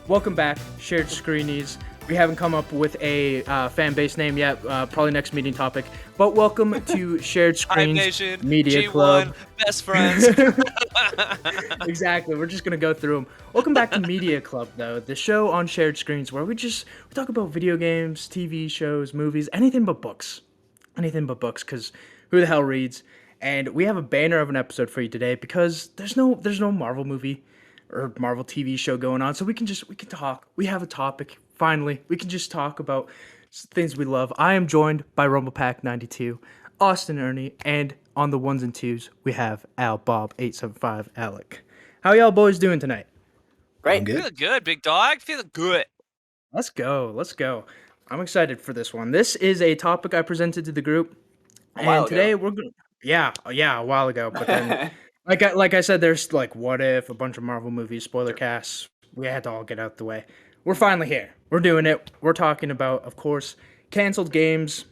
Welcome back, Shared Screenies. We haven't come up with a fan base name yet, probably next meeting topic, but welcome to Shared Hive Screens Nation, Media G1, Club. best friends. Exactly, we're just gonna go through them. Welcome back to Media Club, though, the show on Shared Screens where we talk about video games, TV shows, movies, anything but books. Anything but books, because who the hell reads? And we have a banner of an episode for you today because there's no Marvel movie or Marvel TV show going on, so we can talk. We have a topic. Finally, we can just talk about things we love. I am joined by RumblePack92, Austin Ernie, and on the ones and twos we have Al Bob 875 Alec. How y'all boys doing tonight? Great. Feeling good, big dog. Feeling good. Let's go. I'm excited for this one. This is a topic I presented to the group, and today we're going. Yeah, a while ago. But then, like I said, there's like What If, a bunch of Marvel movies, spoiler casts. We had to all get out the way. We're finally here. We're doing it. We're talking about, of course, canceled games,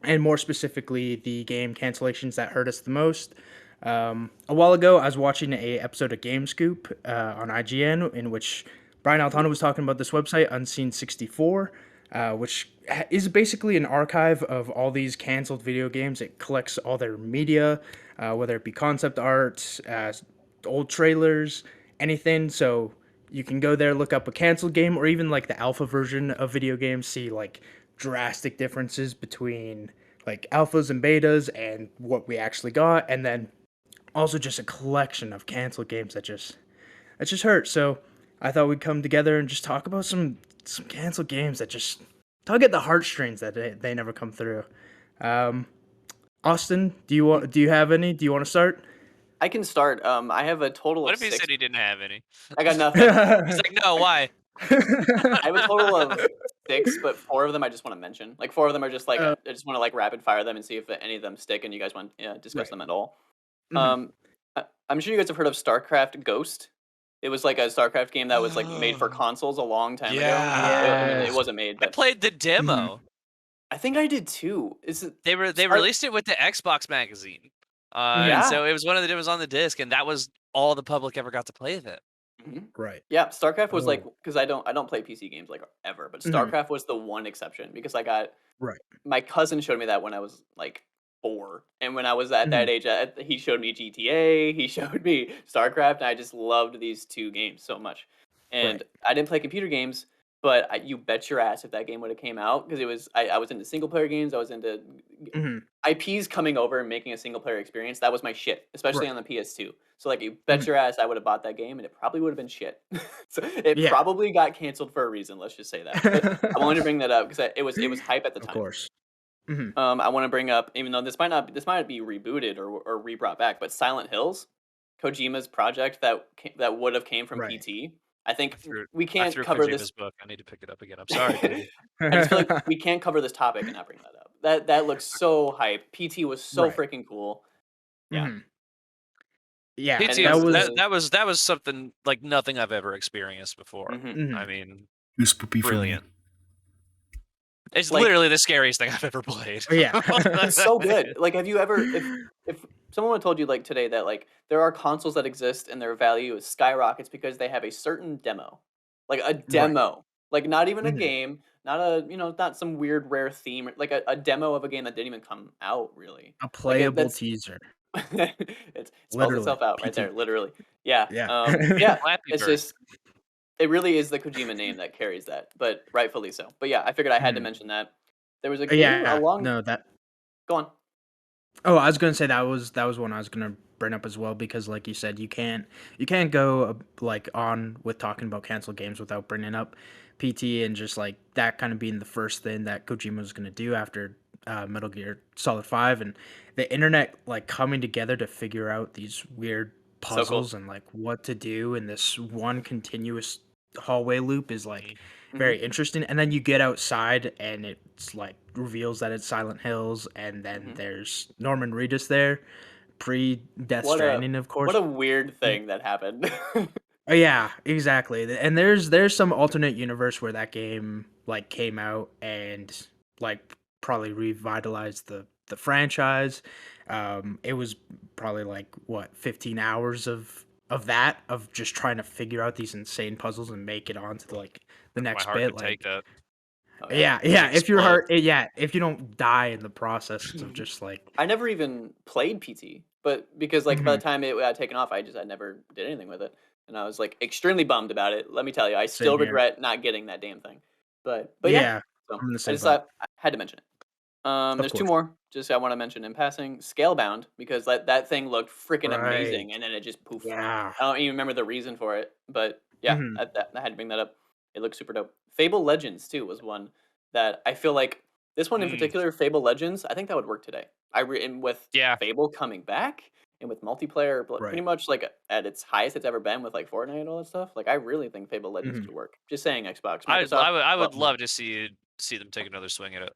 and more specifically, the game cancellations that hurt us the most. A while ago, I was watching a episode of Game Scoop on IGN in which Brian Altano was talking about this website, Unseen64, which is basically an archive of all these canceled video games. It collects all their media, whether it be concept art, old trailers, anything. So you can go there, look up a canceled game, or even like the alpha version of video games, see like drastic differences between like alphas and betas and what we actually got, and then also just a collection of canceled games that just hurt. So I thought we'd come together and just talk about some canceled games that just tug at the heartstrings that they never come through. Austin, do you have any? Do you want to start? I can start. I have a total What of if he 6. said he didn't have any? I got nothing. He's like, no, why? I have a total of 6, but 4 of them I just want to mention. Like 4 of them are just like I just want to like rapid fire them and see if any of them stick and you guys want to discuss them at all. Mhm. I'm sure you guys have heard of Starcraft Ghost. It was like a Starcraft game that was like made for Oh, consoles a long time ago. yeah. I mean, it Yes. wasn't made, I but played the demo. I think I did too. Is it They released it with the Xbox magazine. And Yeah. so it was one of the demos on the disc, and that was all the public ever got to play of it. Mhm. Right. Yeah, StarCraft was like Oh. because I don't play PC games like ever, but Mhm. StarCraft was the one exception because I got Right. my cousin showed me that when I was like 4, and when I was at Mhm. that age, he showed me GTA, he showed me StarCraft, and I just loved these 2 games so much. And Right. I didn't play computer games, but you bet your ass if that game would have came out because I was into single player games, I was into Mhm. IPs coming over and making a single player experience. That was my shit, especially Right. on the PS2. So like you bet Mhm. your ass I would have bought that game and it probably would have been shit. So it Yeah. probably got canceled for a reason. Let's just say that. But I wanted to bring that up because it was hype at the Of time. course. Mhm. I want to bring up, even though this might be rebooted or re-brought back, but Silent Hills, Kojima's project that would have came from Right. PT. I think we I can't threw cover Kojima's this. book. I need to pick it up again. I'm sorry, dude. I just feel like we can't cover this topic and not bring that up. That looks so hype. PT was so Right. freaking cool. Yeah. Mhm. Yeah, And PT it that was was. that was something like nothing I've ever experienced before. Mhm. Mhm. I mean, Too spoopy for me. brilliant. It's Like literally the scariest thing I've ever played. Yeah. it's so good. Like, have you ever if someone told you like today that like there are consoles that exist and their value is skyrockets because they have a certain demo, like a Right. demo, like not even a Mhm. game, not a not some weird rare theme, like a demo of a game that didn't even come out really. A Like playable that's teaser. it spells Literally. itself out right PT. there, literally. Yeah. Yeah. Yeah. Flappy It's Bird. just it really is the Kojima name that carries that, but rightfully so. But yeah, I figured I had to Mhm. mention that. There was a game Yeah. along. No, that. Go on. Oh, I was gonna say that was one I was gonna bring up as well because, like you said, you can't go like on with talking about canceled games without bringing up PT and just like that kind of being the first thing that Kojima was gonna do after Metal Gear Solid 5 and the internet like coming together to figure out these weird So cool. puzzles and like what to do in this one continuous hallway loop is like Mhm. very interesting. And then you get outside and it's like reveals that it's Silent Hills, and then Mhm. there's Norman Reedus there, pre Death What a Stranding, of what a course. weird thing that happened. Oh yeah, exactly. And there's some alternate universe where that game like came out and like probably revitalized the franchise. It was probably like what 15 hours of of just trying to figure out these insane puzzles and make it onto the My next heart bit. could take that. Oh yeah. Yeah, Just yeah. If your explode. heart, yeah, if you don't die in the process of just I never even played PT, but because like by the Mhm, time it got taken off, I never did anything with it, and I was like extremely bummed about it. Let me tell you, I same still here. regret not getting that damn thing. But yeah, Yeah, so I'm in the I same just boat. thought I had to mention it. Of There's two course. more. Just I want to mention in passing, Scalebound because that thing looked freaking Right. amazing, and then it just poof. Yeah. I don't even remember the reason for it, but yeah, Mhm. I had to bring that up. It looks super dope. Fable Legends too was one that I feel like this one in Mm, particular, Fable Legends. I think that would work today. And with yeah. Fable coming back and with multiplayer, pretty Right. much like at its highest it's ever been with like Fortnite and all that stuff. Like I really think Fable Legends Mhm. could work. Just saying, Xbox, I'd I Microsoft. would I Well, would love to see them take another swing at it,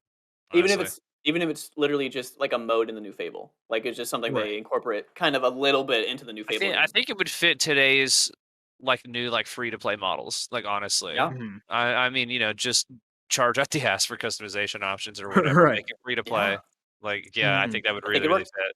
even if honestly. it's even if it's literally just like a mode in the new Fable, like it's just something they Right. incorporate kind of a little bit into the new Fable I game. think it would fit today's, like, new, like, free-to-play models, like, honestly. Yeah, Mhm. I mean, just charge out the ass for customization options or whatever, Right. make it free to yeah, play. Like, yeah, I Mhm. think that would I think really, it really worked. fit.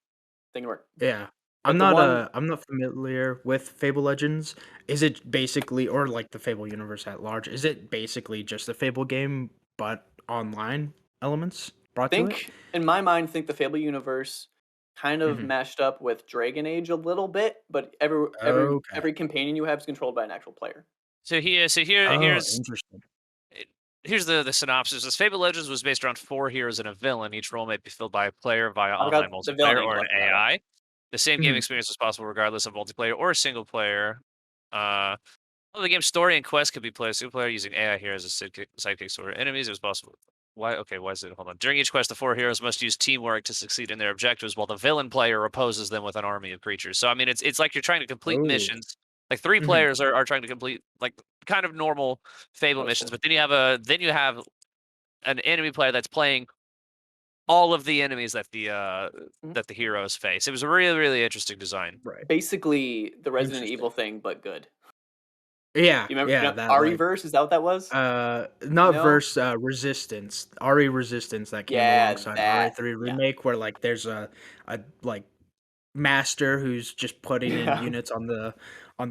I think it worked. Yeah. But the one I'm not familiar with Fable Legends. Is it basically, or like the Fable universe at large, is it basically just a Fable game but online elements brought to it? think in my mind think the Fable universe kind of Mhm. mashed up with Dragon Age a little bit, but every Okay. companion you have is controlled by an actual player. Oh, interesting. eh, here's the synopsis. This Fable Legends was based around 4 heroes and a villain. Each role may be filled by a player via I online forgot the villain multiplayer name or though. an I forgot about. AI. The same game Mhm. experience is possible regardless of multiplayer or single player. Uh Well, the game's story and quest could be played single player using AI here as a sidekicks or enemies. It was possible. Why? Okay, why is it? Hold on. During each quest, the 4 heroes must use teamwork to succeed in their objectives, while the villain player opposes them with an army of creatures. So, I mean, it's like you're trying to complete Oh. missions. Like 3 Mhm. players are trying to complete like kind of normal Fable That was missions, cool. but then you have an enemy player that's playing all of the enemies Mhm. that the heroes face. It was a really really interesting design. Right. Basically, the Resident Interesting. Evil thing, but good. Yeah, You remember? yeah, that Re:Verse? Is that what that was? not No. verse, Resistance, RE Resistance that came Yeah, alongside that. RE3 Yeah. Remake where, like, there's like, master who's just putting in Yeah. units on the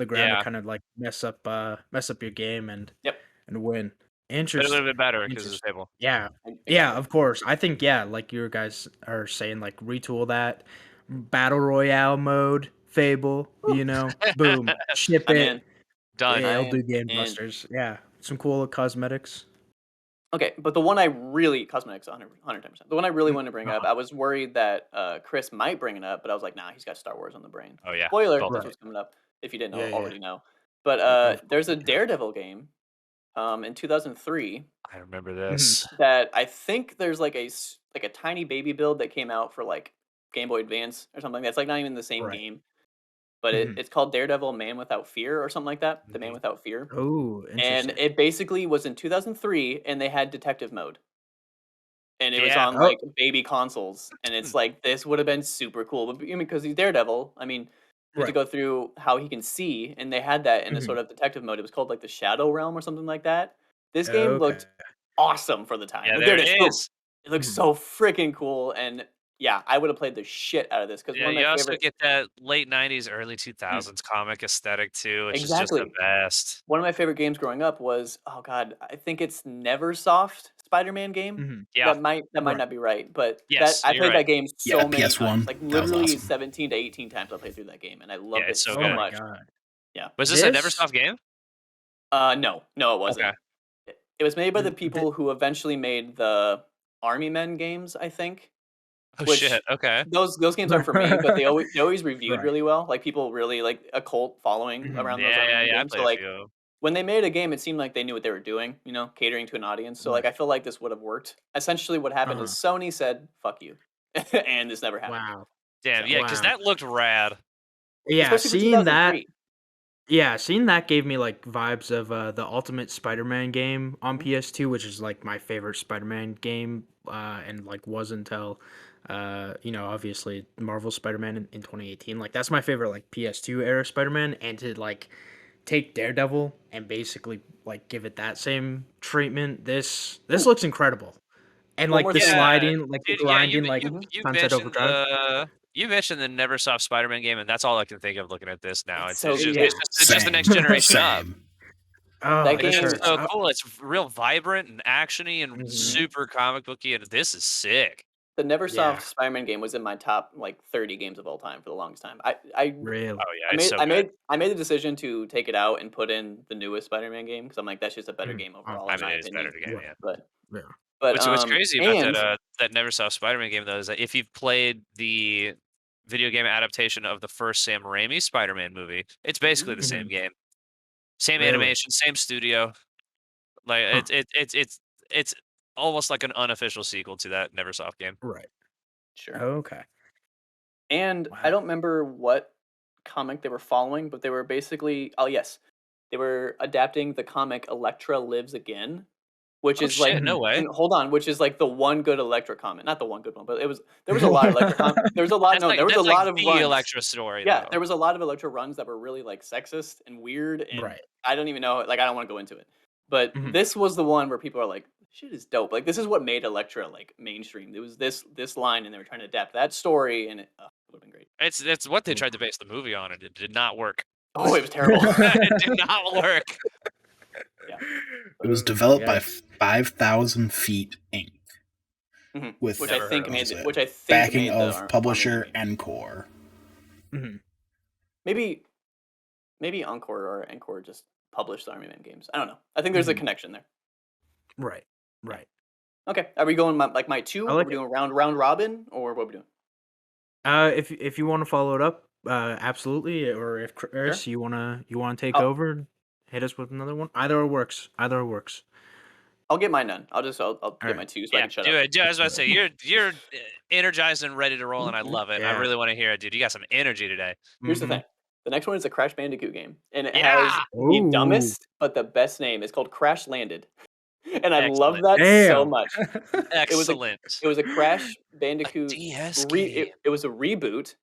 ground to Yeah, kinda, like, mess up your game Yep. and win. but it would Interesting, have been better because it's interesting. Fable. Yeah. Yeah, Exactly. of course. I think, yeah, like you guys are saying, like, retool that, battle royale mode, Fable, Woo. boom, ship I'm in. it, Done. I it'll am do in. gangbusters. Yeah, some cool cosmetics. Okay, but the one I really cosmetics 110%. The one I really Mm, wanted to bring up, uh-huh, I was worried that Chris might bring it up, but I was like, nah, he's got Star Wars on the brain. Oh yeah, Spoiler, both. that's right. what's coming up. If you didn't Yeah, yeah. already know, but Of course, there's a yeah. Daredevil game in 2003 I remember Mhm, this. that I think there's like like a tiny baby build that came out for like Game Boy Advance or something. That's like not even the same right. game, but Mhm. it's called Daredevil Man Without Fear or something like that. The Man Mhm. Without Fear, Oh, and interesting. it basically was in 2003, and they had detective mode. And it was Yeah. on, Oh, like, baby consoles, and it's like, this would have been super cool, but, I mean, because he's Daredevil, I mean, you have to right. go through how he can see, and they had that in a Mhm. sort of detective mode. It was called, like, the Shadow Realm or something like that. This game Okay. looked awesome for the time. Yeah, Like, there there it it is, boom. is. It looks Mhm. so freaking cool, and yeah, I would have played the shit out of this because Yeah, one of you my also favorite. get that late '90s, early Mm, 2000s comic aesthetic too, which is just the exactly. best. One of my favorite games growing up was, oh god, I think it's Neversoft Spider-Man game. Mhm. That might Right. not be right, but that Yes, I you're played right. that game Yeah, so many times, PS1. like That was literally awesome. 17 to 18 times I played through that game, and I Yeah, loved it's it so Oh so good. my much. god. Yeah. Was this a This Neversoft game? No, no, it Okay. wasn't. It was made by the th people who eventually made the Army Men games, I think, Oh shit. which Okay. those games aren't for me, but they always reviewed Right. really well. Like people really like a cult following Mhm. around those Yeah, Army yeah, Men yeah. I games. So played a like few. when they made a game, it seemed like they knew what they were doing, catering to an audience. So like Right. I feel like this would have worked. Essentially, what happened is Uh-huh. Sony said "fuck you," and this never happened. Wow. Damn. So Yeah, because Wow. that looked rad. Yeah, especially for 2003. seeing that gave me, like, vibes of, the Ultimate Spider-Man game on Mhm. PS2, which is, like, my favorite Spider-Man game, and, like, was until, obviously Marvel Spider-Man in 2018. Like, that's my favorite, like, PS2 era Spider-Man, and to, like, take Daredevil and basically, like, give it that same treatment, this Ooh, looks incredible. And, one like, more the thing. Yeah, sliding, like, the dude. Yeah, grinding, like, Mhm. you've Sunset mentioned Overdrive. You mentioned the Neversoft Spider-Man game, and that's all I can think of looking at this now. It's It's so just good. it's just the next generation up. Same. Oh, That this game- It's hurts. so cool. It's real vibrant and actiony and Mhm. super comic booky, and this is sick. The Neversoft Yeah. Spider-Man game was in my top like 30 games of all time for the longest time. I Really? Oh yeah, I it's made so I good. made I made the decision to take it out and put in the newest Spider-Man game because I'm like that's just a better Mhm. game Oh, overall I in mean, my it is better opinion. to game, Right. yeah. But Yeah. but What's crazy about and that Neversoft Spider-Man game though is that if you've played the video game adaptation of the first Sam Raimi Spider-Man movie, it's basically the same Mhm. game, same Really? animation, same studio. Like Huh. it's almost like an unofficial sequel to that Neversoft game. Right. sure. Okay. And I Wow. don't remember what comic they were following, but they were basically yes. They were adapting the comic Elektra Lives Again, which Oh is like shit, no way. and hold on, which is like the one good Elektra comic. Not the one good one, but there was a lot of Elektra there was a lot That's there was a that's like lot of the runs. Electra story Yeah, though. there was a lot of Elektra runs that were really like sexist and weird and Right. I don't even know like I don't want to go into it. But Mhm. this was the one where people are like shit is dope. Like this is what made Elektra like mainstream. It was this line and they were trying to adapt that story and it would have been great. It's what they tried to base the movie on, and it did not work. Oh, it was terrible. It did not work. Yeah. It was Oh, developed by yes. 5,000 Feet Inc. Mhm. with Which Never I think heard of made it. which I think backing made the of Army publisher game. Encore. Mhm. Maybe Encore or Encore just published the Army Man games. I don't know. I think there's a Mhm. connection there. Right. Right. Okay, are we going my two? I Are like we it. doing round robin or what are we doing? If you want to follow it up, absolutely. Or if Chris, Sure. you wanna take I'll, over, and hit us with another one. Either works. Either works. I'll get mine done. I'll All get my right. two so I Yeah, can shut do up. it. Yeah, I was about to say you're energized and ready to roll, and I Mhm. love it. I Yeah. really want to hear it, dude. You got some energy today. Here's the Mhm. thing. The next one is a Crash Bandicoot game, and it has Yeah, the Ooh. dumbest but the best name. It's called Crash Landed, and I love excellent, that so Damn. much. It was a excellent. it was a Crash A Bandicoot DS game. it was a reboot,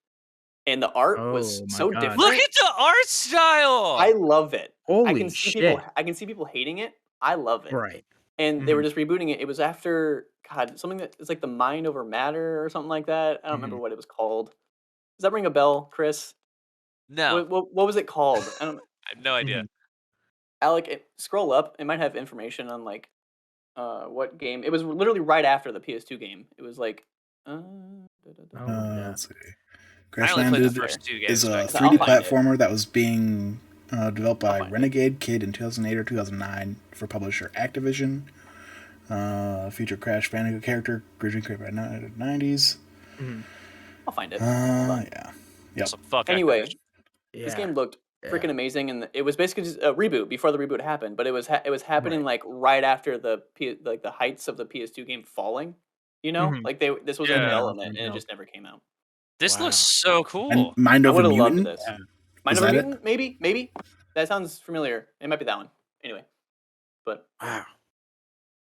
and the art was Oh my so god. Look different. at the art style. I love it. Holy shit. I can see people hating it. I love it. Right. And they were Mhm. just rebooting it. It was after God, something that it's like the Mind Over Matter or something like that. I don't remember Mhm. what it was called. Does that ring a bell, Chris? No, What was it called? I don't I have no idea. Mhm. Alec, scroll up. It might have information on like what game. It was literally right after the PS2 game. It was like Oh my god. Let's see. I Crash only played the Landed first two is games a back then. 3D I'll find it. platformer that was being developed I'll by find it. Renegade Kid in 2008 or 2009 for publisher Activision. Featured Crash Bandicoot character, originally created by the 90s. Mhm. I'll find it. Hold on. Yeah. Yep. So fuck Anyway, Activision. this Yeah. game looked Yeah. freaking amazing, and it was basically just a reboot before the reboot happened. But it was happening Right. like right after like the heights of the PS2 game falling. You know, Mhm. like this was in Yeah. development, and it No. just never came out. This looks Wow. so And cool. Mind I Over would have loved Mutant. this. Yeah. Mind Is Over that it? Mutant, maybe. That sounds familiar. It might be that one. Anyway, but Wow.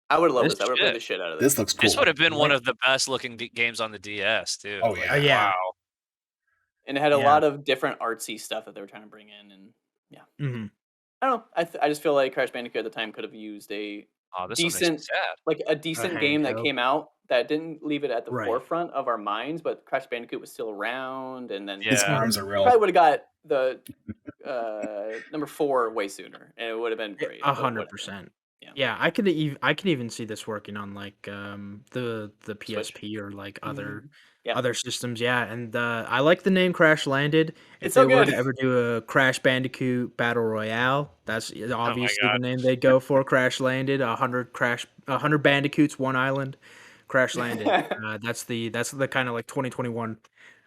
I would have loved This this. I would have played shit. the shit out of This this. looks cool. This would have been I one like of the best looking games on the DS too. Oh, Like, yeah. yeah. wow. And it had a Yeah. lot of different artsy stuff that they were trying to bring in, and yeah, Mhm. I don't know. I just feel like Crash Bandicoot at the time could have used a Oh, this one makes me sad. decent game that handheld. came out that didn't leave it at the Right. forefront of our minds, but Crash Bandicoot was still around, and then His Yeah. arms are real. probably would have got the number 4 way sooner, and it would have been great. but whatever. 100%. Yeah. Yeah, I could even see this working on like the Switch. PSP or like other Mhm. Yeah. other systems. Yeah, and I like the name Crash Landed. If It's so they were good. to ever do a Crash Bandicoot Battle Royale, that's obviously the God. name they'd go for. Crash Landed, 100 Bandicoots, one island, Crash Landed. That's the kind of like 2021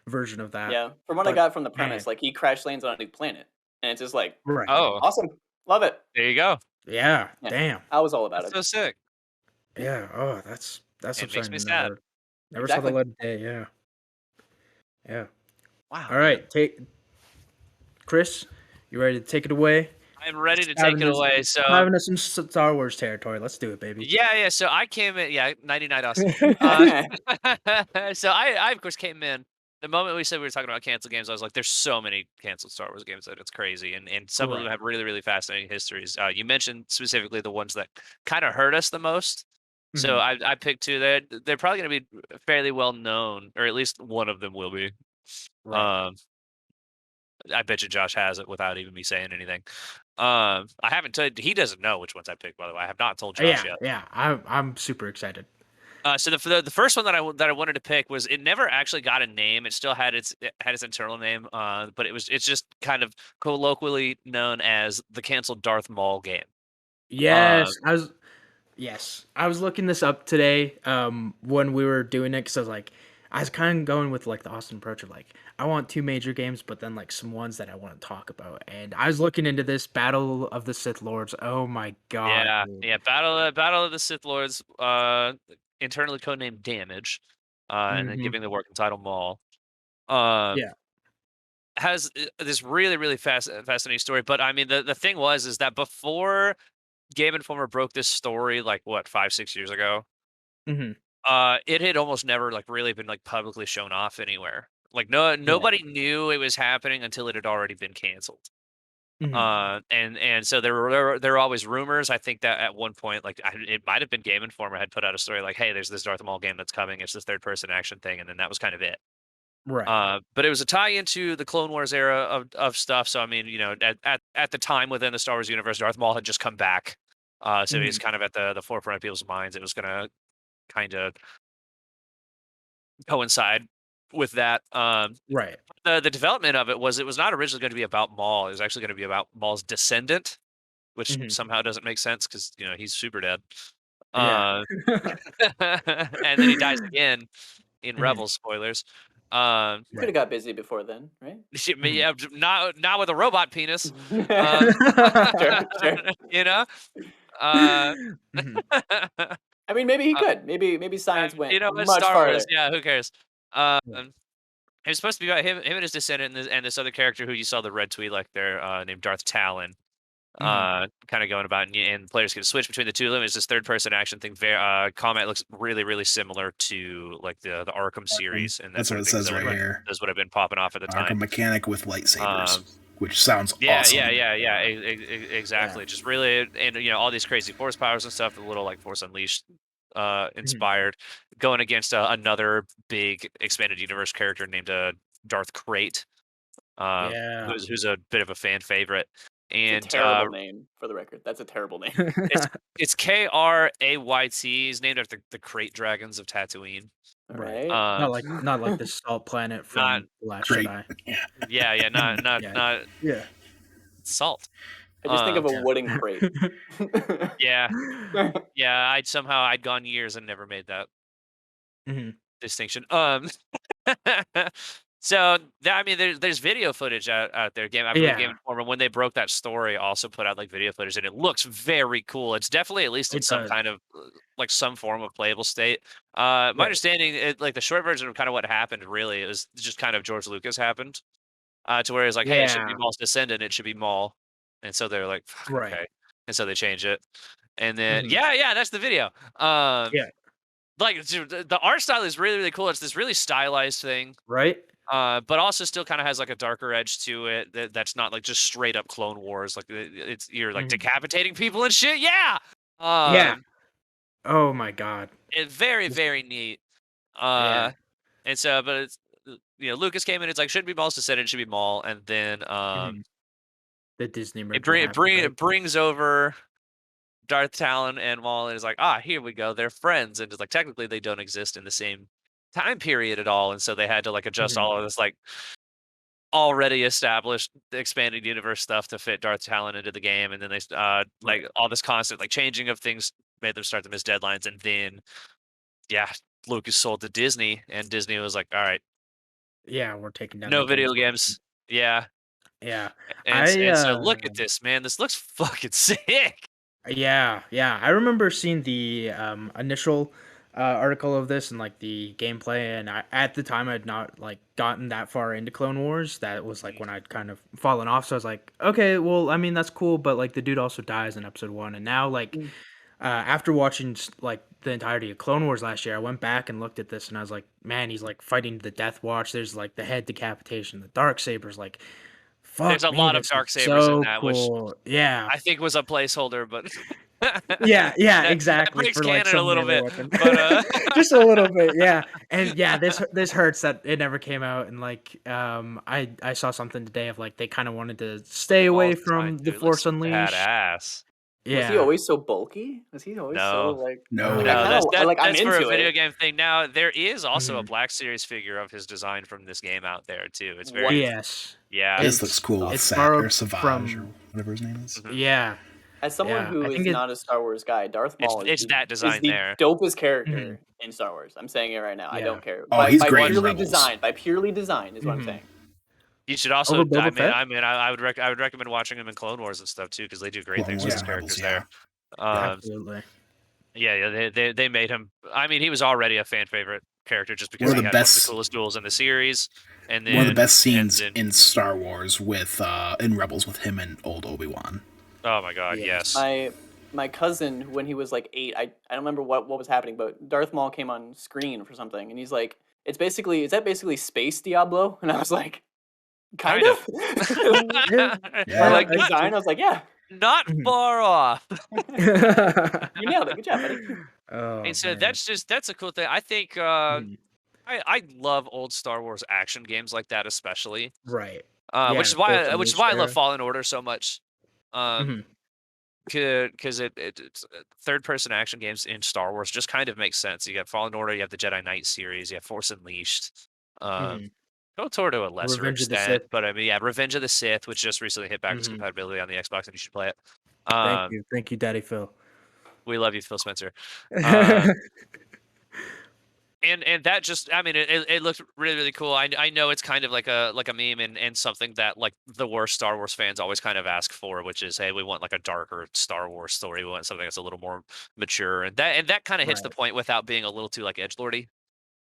version of that. Yeah. From what I But got from the man, premise, like he crash lands on a new planet, and it's just like right? Oh, awesome, love it. there you go. Yeah, Yeah. damn. I was all about That's it. so sick. Yeah. Oh, that's It makes upsetting. me sad. Never saw the Exactly. light of day. Yeah. Yeah. Wow. All right, Chris, you ready to take it away? I'm ready to Diving take it into- away. So Diving into some Star Wars territory. Let's do it, baby. yeah. So I came in. Yeah, 99 Austin. So I of course came in. The moment we said we were talking about canceled games, I was like, "There's so many canceled Star Wars games that it's crazy," and some of them Right. have really really fascinating histories. You mentioned specifically the ones that kind of hurt us the most. So Mhm. I picked two. They're probably going to be fairly well known, or at least one of them will be. Right. I bet you Josh has it without even me saying anything. I haven't told. He doesn't know which ones I picked, by the way. I have not told Josh Yeah, yet. yeah. I'm super excited. So the first one that I wanted to pick was it never actually got a name. It still had its internal name. But it's just kind of colloquially known as the canceled Darth Maul game. Yes, I was looking this up today, when we were doing it, because I was kind of going with like the Austin approach of like, I want two major games, but then like some ones that I want to talk about. And I was looking into this Battle of the Sith Lords. Oh my god, Yeah, dude. yeah. Battle of the Sith Lords. Internally codenamed Damage. And then Mm-hmm. giving the working title Maul. Um, Yeah. has this really fascinating story. But I mean, the thing is that before Game Informer broke this story, like what 5-6 years ago, Mm-hmm. it had almost never like really been like publicly shown off anywhere. Like Right. nobody knew it was happening until it had already been canceled. Mm-hmm. And so there were always rumors. I think that at one point, like it might have been Game Informer had put out a story like, "Hey, there's this Darth Maul game that's coming. It's this third person action thing," and then that was kind of it. Right. But it was a tie into the Clone Wars era of stuff. So I mean, at the time within the Star Wars universe, Darth Maul had just come back. So Mm-hmm. he's kind of at the forefront of people's minds. It was gonna kind of coincide with that. Right. The development of it was not originally going to be about Maul. It was actually going to be about Maul's descendant, which Mm-hmm. somehow doesn't make sense because he's super dead. Yeah. Uh, and then he dies again in Mm-hmm. Rebels. Spoilers. Um, You could have Right. got busy before then, right? Mm-hmm. yeah, not with a robot penis. Uh, Sure, sure. you know. Uh, Mm-hmm. I mean, maybe he could. Maybe science went It's much Star Wars. farther. Yeah, who cares? Um, Right. it was supposed to be about him and his descendant, and this other character who you saw the red tweet like there, named Darth Talon. Mm-hmm. Kind of going about, and players can switch between the two of them. It's this third person action thing. Combat looks really similar to like the Arkham Arkham. series and that That's sort what of it thing. says right Right. here. Those would have been popping off at the time. Arkham mechanic with lightsabers, Um, which sounds yeah, awesome. exactly. Yeah. Just really, and all these crazy force powers and stuff. A little like Force Unleashed, Mm-hmm. inspired, going against another big expanded universe character named Darth Crate, um, Yeah. who's a bit of a fan favorite, It's a and terrible name for the record. That's a terrible name. it's Krayt. He's named after the Crate Dragons of Tatooine. All Right. right. Um, Not like the salt planet not from The Last Great. Jedi. Yeah. yeah, Yeah. not Yeah. salt. I just think of a Yeah. wooden crate. Yeah, yeah. I'd gone years and never made that Mhm. distinction. So I mean, there's video footage out there. I believe Game Yeah, Informer, when they broke that story, also put out like video footage, and it looks very cool. It's definitely at least in it some does. kind of like some form of playable state. My Right. understanding, like the short version of kind of what happened, really, it was just kind of George Lucas happened, to where it's like, hey, it should be Yeah. Maul's descendant, it should be Maul, and so they're like, fuck, Right. okay, and so they change it, and then Mhm. yeah, that's the video. Yeah. Like dude, the art style is really cool. It's this really stylized thing, Right? but also still kind of has like a darker edge to it that's not like just straight up Clone Wars. Like it's you're like Mhm. decapitating people and shit. Yeah. Yeah. Um, Oh my god. it very This neat. yeah. Uh, and so, but it's Lucas came in. It's like shouldn't be Maul's descendant, it should be Maul, and then Mhm. The Disney it merger happened, right? brings over Darth Talon and Maul, and is like, here we go, they're friends, and it's like technically they don't exist in the same time period at all, and so they had to like adjust Mhm. all of this like already established expanded universe stuff to fit Darth Talon into the game, and then they like Right. all this constant like changing of things made them start to miss deadlines, and then yeah, Lucas sold to Disney, and Disney was like, all right, Yeah, we're taking down the no games video division. games, yeah, Yeah. and I, so look at this, man, this looks fucking sick. yeah. I remember seeing the, initial, article of this and, like, the gameplay, and at the time, I'd not, like, gotten that far into Clone Wars. That was, like, Mhm. when I'd kind of fallen off, so I was like, "Okay, well, I mean, that's cool, but, like, the dude also dies in episode 1," and now, like, Mm. after watching like the entirety of Clone Wars last year, I went back and looked at this, and I was like, man, he's like fighting the Death Watch. There's like the head decapitation, the dark sabers. Like, There's fuck a me, lot of this is dark sabers in so that, which cool. Yeah, I think was a placeholder, but Yeah, That exactly, breaks for, like, canon a some little melee bit, weapon. but, Just a little bit, yeah, and, yeah, this hurts that it never came out, and, like, I saw something today of, like, they kinda wanted to stay Darth away Maul's design, from The dude, it looks Force Unleashed. badass. Was he Yeah. always so bulky? Was he always so, No. like like, I No. No, kinda like, I'm that's for a into video it. game thing. Now, there is also a Mhm. Black Series figure of his design from this game out there too. It's What? very Yes. yeah. This looks It's cool with it's borrowed Savage or from whatever his name is. Mhm. yeah, As someone yeah, who I is think it not a Star Wars guy, Darth Maul It's that is design the there. dopest Mhm. character in Star Wars. I'm saying it right now. I Yeah. don't care. Oh, he's By great in purely Rebels. design. By purely design is what I'm Mhm. saying. You should also Over Boba Fett? I would recommend watching him in Clone Wars and stuff too, because they do great Clone things with Wars his Yeah. and Rebels, characters yeah. there. Um, Absolutely. yeah, they made him. I mean, he was already a fan favorite character just One because of he the had one of the best coolest duels in the series, and one of the best and scenes then in Star Wars with in Rebels with him and old Obi-Wan. oh my god, Yes. yes. My cousin, when he was like 8, I don't remember what was happening, but Darth Maul came on screen for something, and he's like, "It's basically is that basically space Diablo?" And I was like, "Kind Kind of. of." Yeah. For Yeah. like Not design, I was like, "Yeah, not Mhm. far off. you nailed it. Good job, buddy." Oh, And so man. that's a cool thing. I think Mhm. I love old Star Wars action games like that, especially. Right. Yeah, Which the is Force which is Unleashed why I love era. Fallen Order so much. Um, Mhm. because it's third person action games in Star Wars just kind of makes sense. You got Fallen Order, you have the Jedi Knight series, you have Force Unleashed. Um, Mhm. KOTOR to a lesser Revenge of the extent, Sith. but I mean, yeah, Revenge of the Sith, which just recently hit backwards Mhm. compatibility on the Xbox, and you should play it. Thank you. Thank you, Daddy Phil. We love you, Phil Spencer. Um, and that just, I mean, it looked really really cool. I know it's kind of like a meme and something that like the worst Star Wars fans always kind of ask for, which is, hey, we want like a darker Star Wars story. We want something that's a little more mature, and that kind of hits the Right. point without being a little too like edgelordy.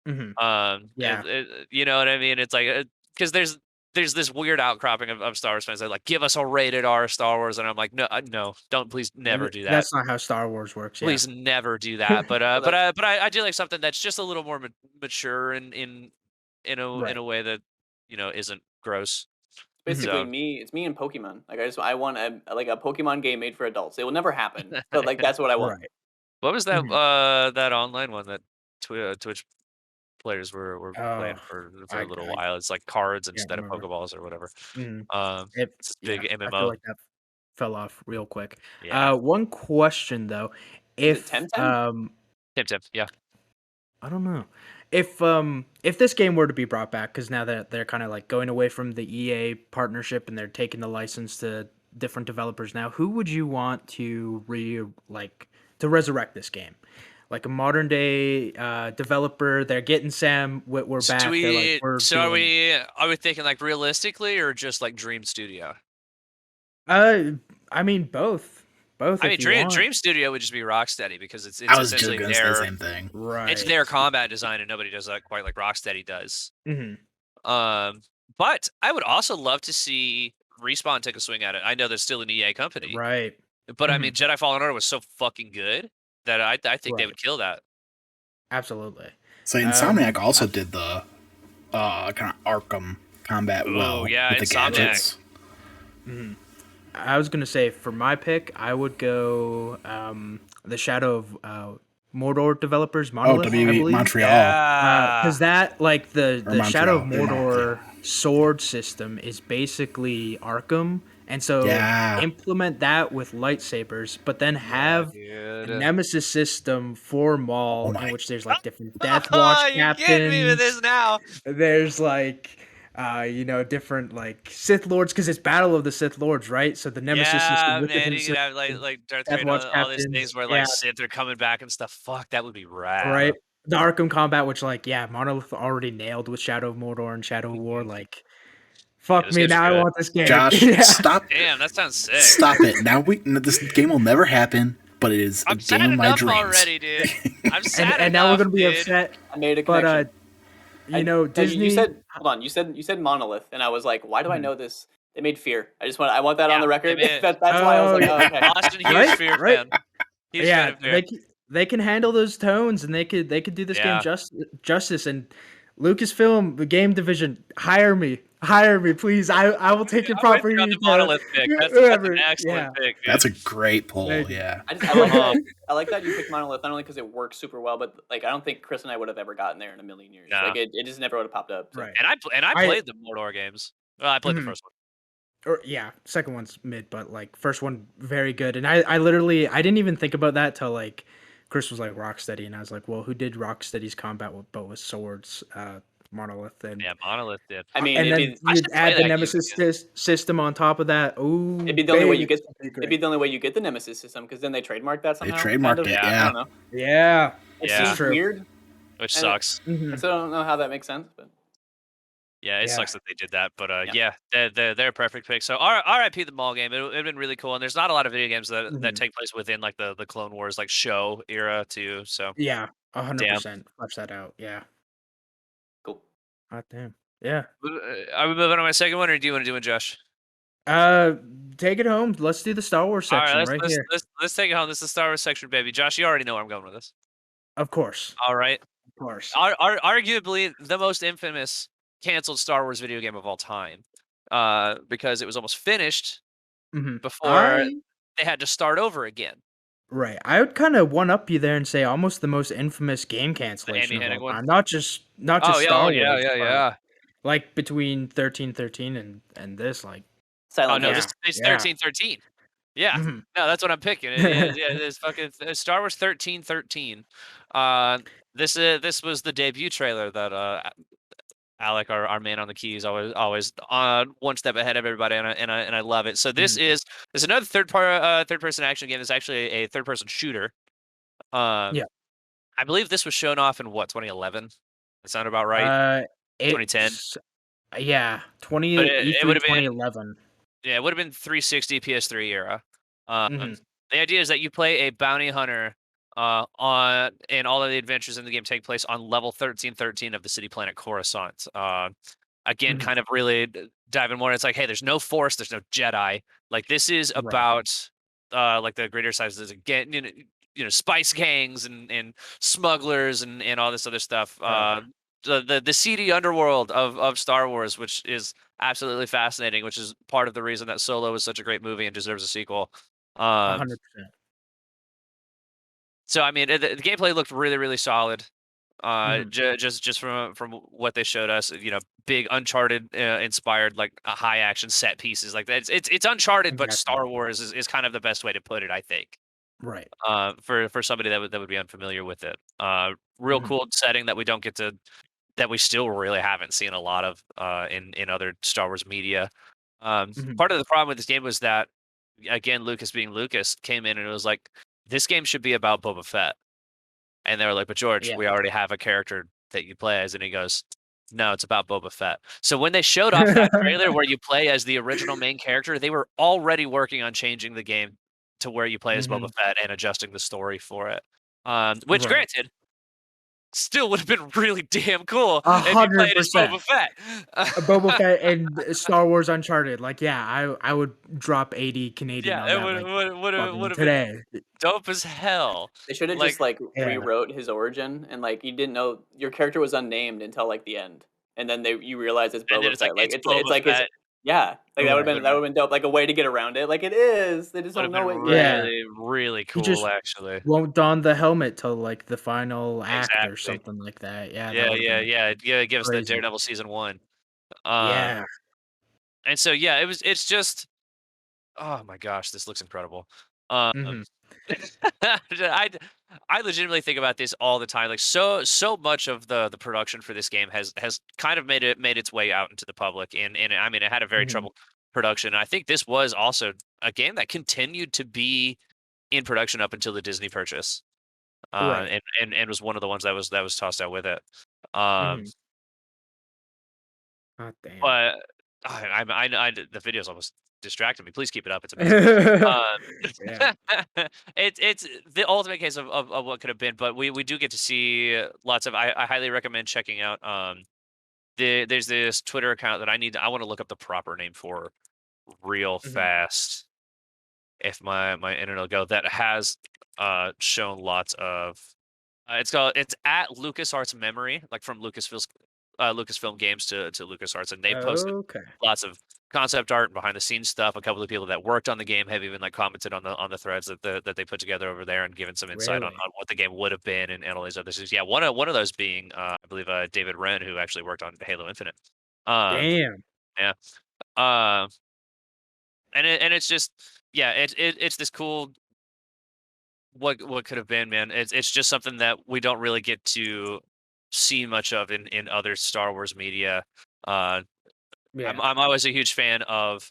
Mhm. And Yeah. you know what I mean? It's like because there's this weird outcropping of Star Wars fans that like give us a rated R Star Wars, and I'm like, no, no, don't, please never do that. That's not how Star Wars works, yeah. Please never do that. But Well, that's I do like something that's just a little more mature in Right. a way that isn't gross. Mhm. basically So me. It's me and Pokemon. Like I want like a Pokemon game made for adults. It will never happen, but like that's what I want. Right. what was that Mhm. that online one that Twitch players were Oh, playing for a little I while? It's like cards can't instead of remember. Pokeballs or whatever. Mhm. It It's this yeah, big I feel MMO. like that fell off real quick. Yeah, One question though, Is it if, Temtem? Tim. Yeah. I don't know. If this game were to be brought back, because now that they're kind of like going away from the EA partnership and they're taking the license to different developers now, who would you want to to resurrect this game? Like a modern day developer, they're getting Sam Witwer So back. They're like, we we're so doing. are we thinking like realistically or just like Dream Studio? Uh, I mean both I mean, if you want. Dream Studio would just be Rocksteady because I it's was just essentially gonna say the same thing. it's Right. their combat design, and nobody does that quite like Rocksteady does. Hmm. But I would also love to see Respawn take a swing at it. I know they're still an EA company, Right. but I Hmm. mean, Jedi Fallen Order was so fucking good that I think they Right. would kill that. Absolutely. So Um, Insomniac also did the kind of Arkham combat Oh well yeah, with the Insomniac. gadgets. mhm. I was gonna say for my pick, I would go the Shadow of Mordor developers, Oh, Monolith, I WB believe. Montreal Yeah. Because that like or the Shadow of Montreal. They're Mordor Montreal. sword system is basically Arkham, and so Yeah. implement that with lightsabers, but then Yeah, have a dude. nemesis system for Oh Maul in my. which there's like different Death Watch You're getting me with captains. this now. There's like different like Sith Lords because it's Battle of the Sith Lords, right? So the Nemesis system Yeah, with man, different you could Sith have Lords, like Darth Death Vader, Watch all these things captains, where yeah, like Sith are coming back and stuff. Fuck, that would be rad. right. The Arkham combat, which like yeah, Monolith already nailed with Shadow of Mordor and Shadow of War. Mhm. Like, Yeah, fuck those me, games are now I good. want this game. Josh, Yeah, Damn, that sounds sick. stop it. Now this game will never happen, but it is a I'm game sad of my enough dreams. already, dude. I'm and sad and now we're enough, gonna be dude. upset, I made a but connection. No, you Disney. said hold on. You said Monolith, and I was like, why do I Mhm. know this? They made Fear. I want that on Yeah, the they record. made it. That's why I was Oh like, oh, yeah, okay. Austin, huge right, Fear right. fan. Huge fan Yeah, of Fear. they can handle those tones, and they could do this game Yeah. justice. And Lucasfilm, the game division, hire me. Hire me, please. I will take your I'm with you on property the to Monolith pick. That's an whoever. excellent Yeah, pick, dude. That's a great pull. thank you. Yeah. I like that. Um, I like that you picked Monolith not only because it works super well, but like I don't think Chris and I would have ever gotten there in a million years. Nah. Like it just never would have popped up. So. Right. And I I played the Mordor games. Well, I played the Mhm. first one. Or yeah, second one's mid, but like first one very good. And I literally I didn't even think about that till like Chris was like Rocksteady, and I was like, well, who did Rocksteady's combat with swords? Monolith, Yeah, Monolith did. I mean, and it'd then be I you should play add the that game Nemesis again. system on top of that. Ooh, it'd be the only way you baby, get. it's gonna be It'd be great. the only way you get the Nemesis system because then they trademarked that They somehow. Kind trademarked of. it. Yeah. I Yeah. don't know. Yeah, It Yeah. seems true. weird, Which and sucks. I Mhm. still don't know how that makes sense. But Yeah, it Yeah. sucks that they did that, but Yeah. yeah, they're a perfect pick. So R.I.P. the Maul game. It'd been really cool, and there's not a lot of video games that Mhm. take place within like the Clone Wars like show era too. So Yeah, damn. 100%. Flesh that out. Yeah. cool. God damn. Yeah. Are we moving on to my second one, or do you want to do it, Josh? Uh, take it home. Let's do the Star Wars All right, section right here. let's take it home. This is the Star Wars section, baby. Josh, you already know where I'm going with this. Of course. All right, Of course. arguably the most infamous canceled Star Wars video game of all time, because it was almost finished Mhm. before they had to start over again. Right. I would kind of one up you there and say almost the most infamous game The Amy cancellation of all Hennig one. time. Not Oh just yeah, Star yeah, Wars, yeah, but yeah. like between 1313 and this, like Oh Silent no, Hill. this yeah, is yeah. 1313. Yeah, Mhm. no, that's what I'm picking. Yeah, it's fucking Star Wars 1313. This was the debut trailer that Alec, our man on the keys, always one step ahead of everybody, and I love it. So this Mhm. is another third person action game. It's actually a third person shooter. Yeah. I believe this was shown off in what 2011. That sound about right? Uh 2010. it's yeah, 20 But it E3 would have been 2011. Yeah, it would have been 360 PS3 era. Mhm. The idea is that you play a bounty hunter, and all of the adventures in the game take place on level 1313 of the city planet Coruscant. Again, Mhm. kind of really diving more. It's like, hey, there's no Force, there's no Jedi. Like this is Right. about like the greater sizes again, spice gangs and smugglers and all this other stuff. Right. The seedy underworld of Star Wars, which is absolutely fascinating, which is part of the reason that Solo is such a great movie and deserves a sequel. Um, 100%. so I mean, the gameplay looked really solid. Mhm. Just from what they showed us, big Uncharted inspired like high action set pieces like that. It's Uncharted, but Exactly. Star Wars is kind of the best way to put it, I think. Right. For somebody that would be unfamiliar with it. Real Mhm. cool setting that we still really haven't seen a lot of in other Star Wars media. Mhm. Part of the problem with this game was that, again, Lucas being Lucas came in and it was like, this game should be about Boba Fett, and they were like, but George, Yeah. we already have a character that you play as, and he goes, no, it's about Boba Fett. So when they showed off that trailer where you play as the original main character, they were already working on changing the game to where you play as Boba Mhm. Fett and adjusting the story for it. Which, Right. granted, still would have been really damn cool if you played as 100%. Boba Fett. Boba Fett and Star Wars Uncharted. Like, yeah, I would drop 80 Canadian Yeah, on it that, like, would fucking have been today. dope as hell. They should have Like, just like Yeah. rewrote his origin and like you didn't know your character was unnamed until like the end, and then you realize it's and then Boba it's like Fett. Like it's it's Boba like his Fett. yeah. Like Right. that would have been dope. Like a way to get around it. Like it is. They just Would don't have been know it yet. Yeah. really He cool, just actually. won't don the helmet till, like, the final act or Exactly. something like that. Yeah, that Yeah, would've yeah, been yeah. Yeah, give us that crazy. Daredevil season 1. Um, Yeah. and so yeah, it's just oh my gosh, this looks incredible. Um, Mhm. I I legitimately think about this all the time. Like so much of the production for this game has kind of made its way out into the public, and I mean it had a very Mhm. troubled production. And I think this was also a game that continued to be in production up until the Disney purchase, Right. and was one of the ones that was tossed out with it. Um, Mhm. God damn. but the video's almost distracted me. Please keep it up. It's amazing. Yeah. It's the ultimate case of what could have been, but we do get to see lots of. I highly recommend checking out. There's this Twitter account that I want to look up the proper name for real Mhm. fast. If my internet will go, that has shown lots of. It's at LucasArts Memory, like from Lucasfilm's Lucasfilm Games to LucasArts, and they posted Okay. lots of concept art and behind the scenes stuff. A couple of people that worked on the game have even like commented on the threads that they put together over there and given some insight Really? on what the game would have been and all these other things. Yeah, one of those being I believe David Wren, who actually worked on Halo Infinite. Damn. Yeah. Uh, and it's just yeah, it's this cool what could have been, man. It's just something that we don't really get to see much of in other Star Wars media. Uh, Yeah. I'm always a huge fan of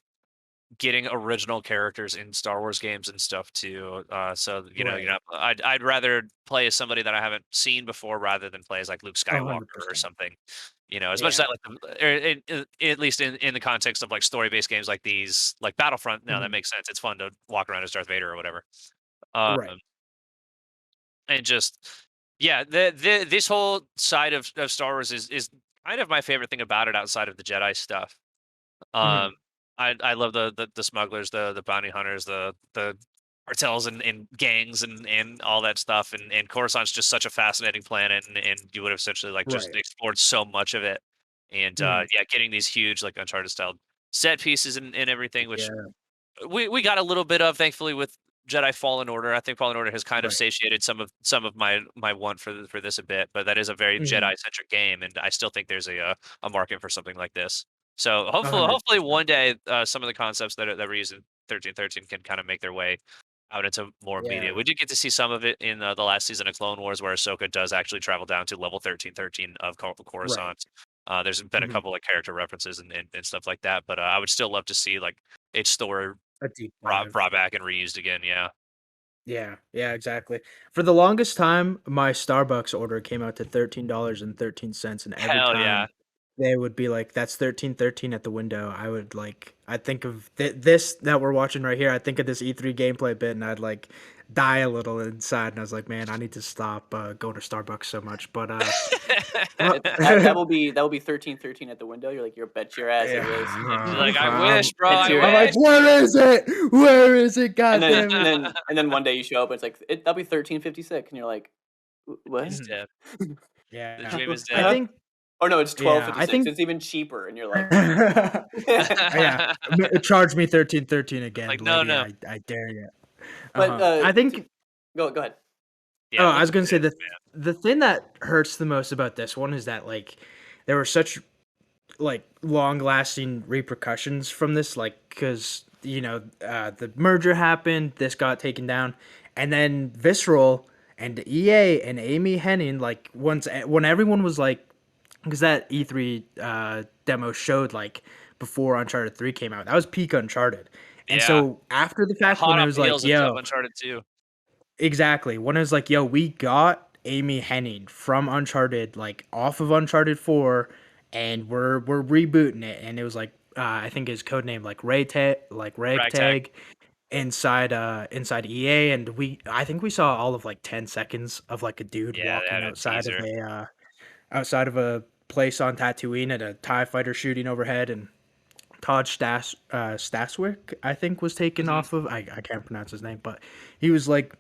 getting original characters in Star Wars games and stuff too. So Right. I'd rather play as somebody that I haven't seen before rather than play as like Luke Skywalker or 100%. something. As much as Yeah. I like at least in the context of like story-based games like these, like Battlefront. No, that Mhm. makes sense. It's fun to walk around as Darth Vader or whatever. Um, Right. and just yeah, this whole side of Star Wars is kind of my favorite thing about it outside of the Jedi stuff. Mhm. Um, I love the smugglers, the bounty hunters, the cartels and gangs and all that stuff. And Coruscant's just such a fascinating planet, and you would have essentially like just Right. explored so much of it. And Mhm. yeah, getting these huge like Uncharted style set pieces and everything, which Yeah. we got a little bit of thankfully with Jedi Fallen Order. I think Fallen Order has kind of Right. satiated some of my want for this a bit, but that is a very Mhm. Jedi centric game, and I still think there's a market for something like this. So hopefully 100%. one day some of the concepts that were used in 1313 can kind of make their way out into more media. Yeah. We did get to see some of it in the last season of Clone Wars, where Ahsoka does actually travel down to level 1313 of Right. Coruscant. There's been a Mhm. couple of character references and stuff like that, but I would still love to see like its story A deep brought dive. back and reused again. Yeah. Yeah. Yeah, exactly. For the longest time, my Starbucks order came out to $13.13, and every Hell yeah. time they would be like, "That's 13.13 at the window," I'd think of this that we're watching right here. I think of this E3 gameplay bit, and I'd like die a little inside, and I was like, "Man, I need to stop going to Starbucks so much." But uh, That will be 1313 at the window. You're like, you're bet your ass it is. You're like, I I'm, wish, bro. Bet I your I'm like, wish. ass. "Where is it? Where is it? And God then damn and it!" then and then one day you show up and it's like that'll be 1356 and you're like, what? He's Mhm. dead. The Yeah, dream is I dead. think. Oh no, it's Yeah, I 1256. think. It's even cheaper, and you're like, Yeah, charge me 13.13 again, Like, no, lady. no. I dare you. but I to, think. go ahead. Yeah, Oh, I look was at gonna say this, the thing that hurts the most about this one is that like there were such like long lasting repercussions from this, like because the merger happened, this got taken down, and then Visceral and EA and Amy Hennig, like when everyone was like, because that E3 demo showed like before Uncharted 3 came out. That was peak Uncharted. And Yeah. so after the fact, when Hot it off was the like, heels of yo, Uncharted 2. exactly, when it was like, yo, we got Amy Hennig from Uncharted, like off of Uncharted 4, and we're rebooting it. And it was like, I think his code name like Ragtag. Ragtag inside EA, and I think we saw all of like 10 seconds of like a dude Yeah, they walking had a teaser. outside of a place on Tatooine and a TIE fighter shooting overhead, and Staswick, I think, was taken Mhm. off of. I can't pronounce his name, but he was like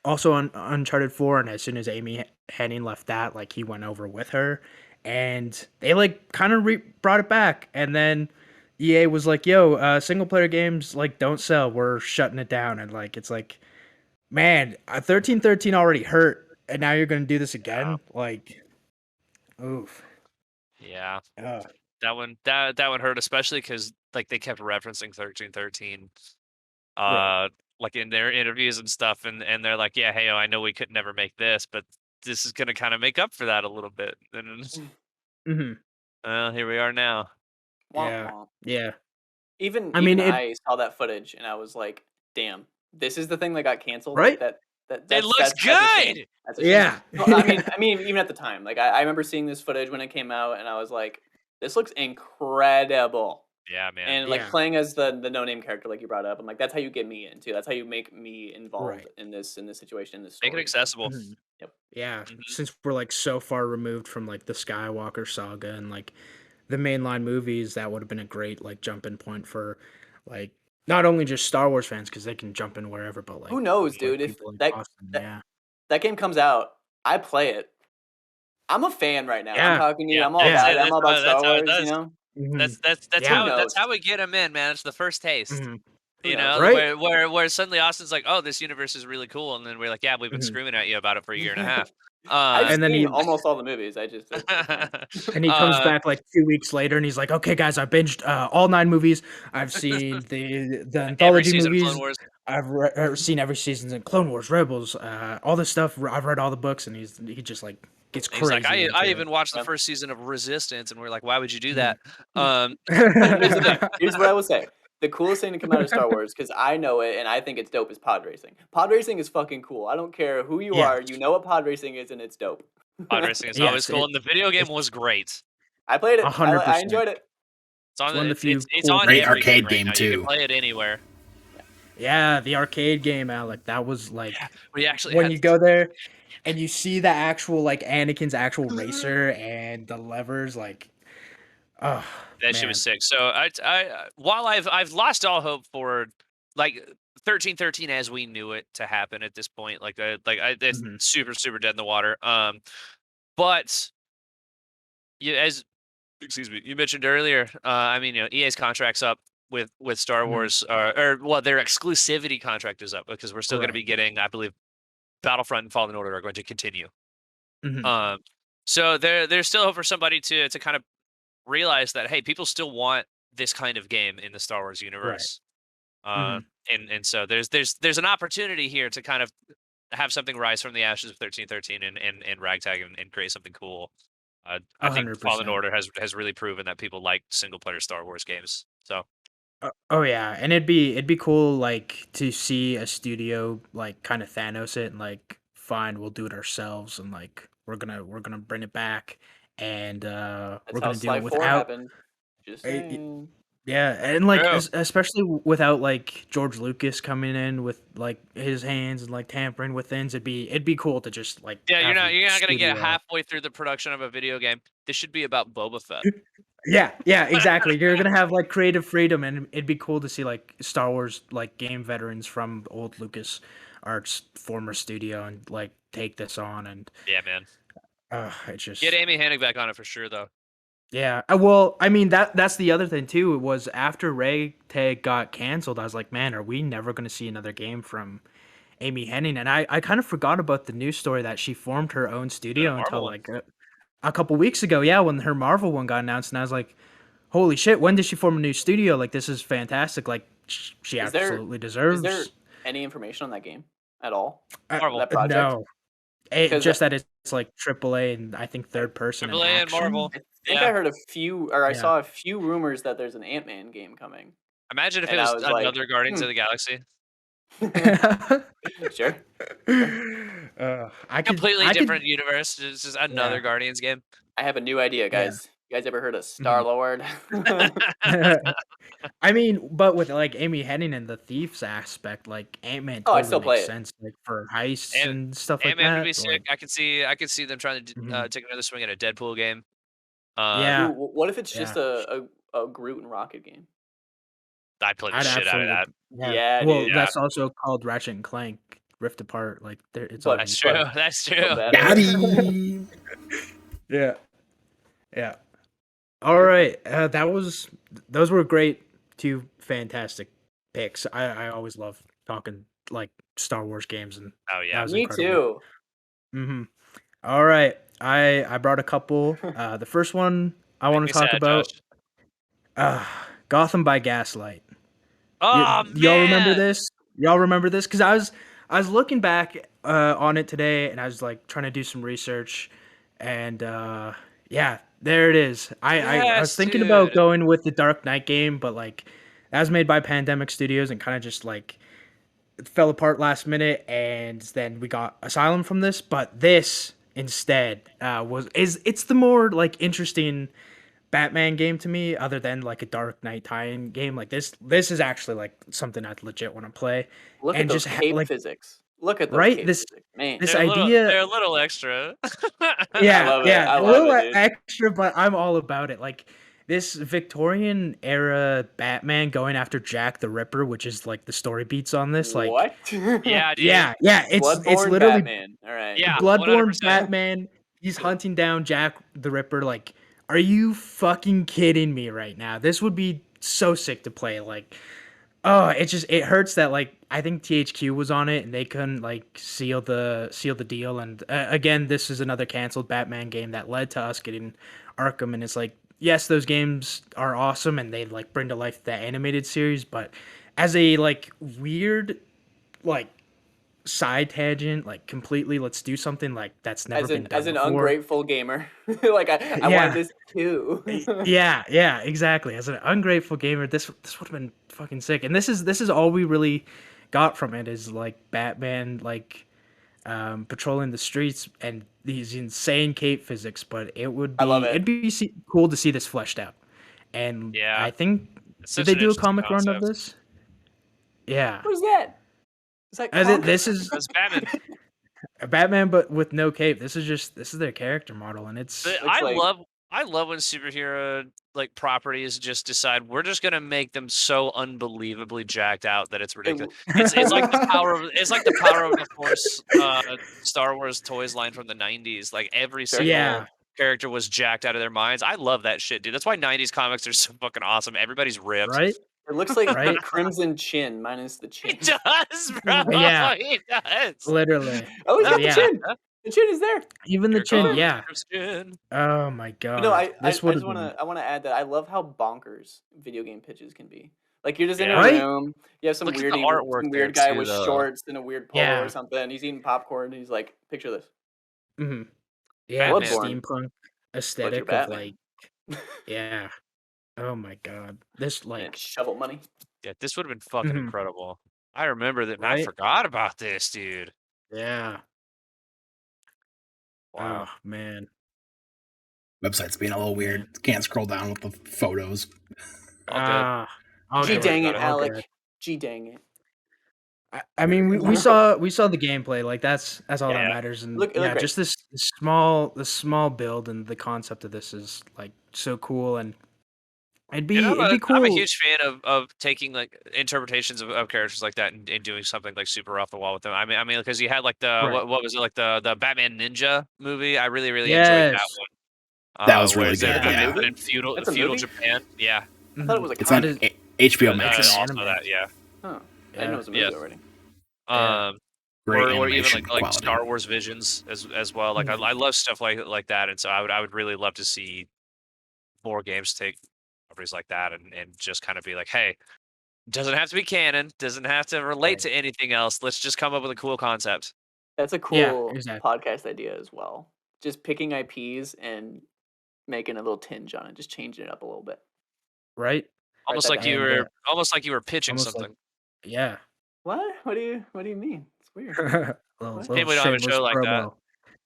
also on Uncharted 4, and as soon as Amy Hennig left that, like he went over with her, and they like kind of brought it back, and then EA was like, "Yo, single player games like don't sell. We're shutting it down." And like it's like, man, 1313 already hurt, and now you're gonna do this Yeah. again? Like, oof. Yeah. Uh, That one hurt, especially because like they kept referencing 1313 right. uh like in their interviews and stuff, and they're like, yeah, hey, I know we could never make this, but this is gonna kind of make up for that a little bit. And Hmm. here we are now. Womp Yeah. womp. Yeah. Even I mean even it. I saw that footage and I was like, damn, this is the thing that got canceled. Like Right. It looks that's a shame. good. That's a shame. Yeah. Well, I mean, even at the time, like I remember seeing this footage when it came out, and I was like, this looks incredible. Yeah, man. And like Yeah. playing as the no name character, like you brought up, I'm like, that's how you get me into. That's how you make me involved Right. in this situation, in this Make it story. So, accessible. Mhm. yep. Yeah, Hmm. since we're like so far removed from like the Skywalker saga and like the mainline movies, that would have been a great like jumping point for like not only just Star Wars fans because they can jump in wherever, but Who knows, like dude? If people like that Austin. that Yeah, that game comes out, I play it. I'm a fan right now. I'm Yeah. talking to you. Yeah, I'm all about it. I'm that's all about how Star it Wars. You does. know, Mhm. That's Yeah. who that's knows? how we get them in, man. It's the first taste. Mhm. Who You knows? know, Right? where suddenly Austin's like, "Oh, this universe is really cool," and then we're like, "Yeah, we've been Mhm. screaming at you about it for a year and a half." I've And then seen he almost all the movies. It's fine. and he comes uh, back like 2 weeks later, and he's like, "Okay, guys, I binged, all 9 movies. I've seen the every anthology season of Clone movies. Wars. I've seen every season in Clone Wars, Rebels, all this stuff. I've read all the books," and he just, like, gets And he's like, crazy I into even watched the Yeah. first season of Resistance, and we're like, why would you do Mhm. that? Um, Here's the thing. Here's what I will say. The coolest thing to come out of Star Wars, because I know it and I think it's dope, is pod racing. Pod racing is fucking cool. I don't care who you Yes. are. You know what pod racing is, and it's dope. pod racing is always Yes, cool, and the video game it's was great. I played it. I 100%. enjoyed it. It's on It's one of the few it's cool on Great every game arcade right game, now. You can too. play it anywhere. Yeah, the arcade game, Alec, that was, like We actually when had you go there and you see the actual, like, Anakin's actual racer and the levers, like, oh, that shit man. was sick. So while I've lost all hope for like 1313 as we knew it to happen at this point, it's Mhm. super dead in the water. But you as excuse me, you mentioned earlier. I mean, EA's contract's up with Star Mhm. Wars, or well, their exclusivity contract is up because we're still going to be Right. getting, I believe, Battlefront and Fallen Order are going to continue. Mhm. Um, so there's still hope for somebody to kind of realize that, hey, people still want this kind of game in the Star Wars Right. universe. Uh, Mhm. and so there's an opportunity here to kind of have something rise from the ashes of 1313 and ragtag and create something cool. I think Fallen 100%. Order has really proven that people like single player Star Wars games. So Oh yeah, and it'd be cool like to see a studio like kind of Thanos it and like fine, we'll do it ourselves and like we're gonna bring it back and That's we're how gonna do it Sly 4 without happened. Just uh, saying. yeah, and like true. especially without like George Lucas coming in with like his hands and like tampering with things, it'd be cool to just like Yeah, have a you're not gonna get studio. halfway through the production of a video game. This should be about Boba Fett. Yeah, yeah, exactly. You're gonna have like creative freedom, and it'd be cool to see like Star Wars like game veterans from old Lucas Arts former studio and like take this on, and Yeah, man. it's Get just Amy Hennig back on it for sure, though. yeah. Well, I mean that's the other thing too. It was after Ray Tag got canceled, I was like, man, are we never gonna see another game from Amy Hennig? And I kind of forgot about the news story that she formed her own Did a studio Marvel until one. like a couple weeks ago. Yeah, when her Marvel one got announced, and I was like, holy shit, when did she form a new studio? Like, this is fantastic. Like, she Is there absolutely is there deserves. any information on that game at all? Marvel. That project? No, Because just that it's like AAA and I think third person and AAA and action. Marvel. I think I Yeah. heard a few, or I Yeah. saw a few rumors that there's an Ant-Man game coming, Imagine if it and I was was like, another Guardians hmm. of the Galaxy. Sure. Completely I could, different universe. It's just another yeah. Guardians game. I have a new idea, Yeah. guys. You guys ever heard of Mhm. Star-Lord? I mean, but with like Amy Hennig and the thieves aspect, like Ant-Man Oh, I'd totally still play makes it. sense, like for heists and and stuff like Ant-Man would be that. sick. Like, I could see them trying to mhm. take another swing at a Deadpool game. Ooh, Yeah, what if it's yeah. just a Groot and Rocket game? I'd play the I'd shit out of absolutely, that. yeah. Yeah, Well, dude. Yeah, that's also called Ratchet and Clank Rift Apart. Like, there, it's But already that's true. but like, That's but true. better. Got him. yeah, yeah. All right, those were great, two fantastic picks. I always love talking like Star Wars games, and Oh that yeah. was Me incredible. too. Mm-hmm. All right, I brought a couple. The first one I Make want me to talk sad, about, Josh. uh, Gotham by Gaslight. Oh Y'all remember man. this? Y'all remember this? Because I was looking back on it today, and I was like trying to do some research, and yeah, there it is. I was Yes, thinking about dude. going with the Dark Knight game, but like that was made by Pandemic Studios, and kind of just like it fell apart last minute, and then we got Asylum from this, but this instead it's the more like interesting Batman game to me, other than like a Dark Knight tie-in game. Like this is actually like something I'd legit want to play, Look at and those just cape like physics. Look at those right cape this physics. Man, this idea. They're a little extra. I Yeah, love it. yeah, I a love little it, dude. extra, but I'm all about it. Like this Victorian era Batman going after Jack the Ripper, which is like the story beats on this. Like, What? Yeah, dude. yeah, it's Bloodborne literally Batman. All right. Yeah, Bloodborne 100%. Batman he's hunting down Jack the Ripper. Like, are you fucking kidding me right now? This would be so sick to play. Like, oh, it hurts that like I think THQ was on it and they couldn't like seal the deal. And again, this is another canceled Batman game that led to us getting Arkham. And it's like, yes, those games are awesome and they like bring to life the animated series, but as a like weird like side tangent, like completely, let's do something like that's never been As done an before. ungrateful gamer, like I wanted Yeah, this too. yeah, exactly. As an ungrateful gamer, this would have been fucking sick. And this is all we really got from it is like Batman like patrolling the streets and these insane cape physics. But I love it'd it. be cool to see this fleshed out. And Yeah, I think it's did such they an do a interesting comic run of concept. this? Yeah, Who's that? Is that Conk? this is That's Batman. Batman, but with no cape. This is their character model, and But it's Looks like I love when superhero like properties just decide we're just gonna make them so unbelievably jacked out that it's it, ridiculous. It's like the power of the Force Star Wars toys line from the 90s. Like every Sure. single yeah, character was jacked out of their minds. I love that shit, dude. That's why 90s comics are so fucking awesome. Everybody's ripped. right, it looks like the right, Crimson Chin minus the chin. It does, bro. yeah, It does. literally, Oh, he's got the yeah. chin. The chin is there. Even the Here chin, comes yeah. Christian. Oh my But no, god, this would have been I wanna add that I love how bonkers video game pitches can be. Like you're just in a Yeah. right. room, you have some Look at the weird artwork there guy too, with though. shorts and a weird polo Yeah. or something, and he's eating popcorn, and he's like, "Picture this, Hmm. Yeah, the Bloodborne, steampunk but you're aesthetic of Batman." like, yeah. Oh my god, this And like, shovel money. Yeah, this would have been fucking mhm, incredible. I remember that. I right? forgot about this, dude. Yeah. Wow. Oh man, Website's being a little man. weird. Can't scroll down with the photos. All good. Ah, all Gee Yeah, good, dang it, all Alec. good. Gee dang it. I mean, we saw the gameplay. Like that's all that Yeah. matters. And It looked yeah, great. just this small build and the concept of this is like so cool. And And it'd be I'm a cool. huge fan of taking like interpretations of characters like that and doing something like super off the wall with them. I mean, because you had like the Right. what was it like the Batman Ninja movie? I really enjoyed that Yes. one. That was Where really it's there, good, That's a yeah. but in movie? feudal That's a feudal movie? Japan. Yeah. I thought it Mhm. was a It's comic. on is- HBO Yeah, Max. it's an Also anime. that, yeah. Oh, I didn't know it was a movie Yes. already. Yeah. Um, Great or even animation like quality. Star Wars Visions as well. Like Mhm. I love stuff like that, and so I would really love to see more games take properties like that and just kind of be like, hey, doesn't have to be canon, doesn't have to relate Right. to anything else. Let's just come up with a cool concept. That's a Yeah, cool exactly. podcast idea as well. Just picking IPs and making a little tinge on it, just changing it up a little bit. Right. Almost that like down. you And were almost like you were pitching almost like something. yeah. What? What do you mean? It's weird. little What? Shame we don't have a shameless show like that. promo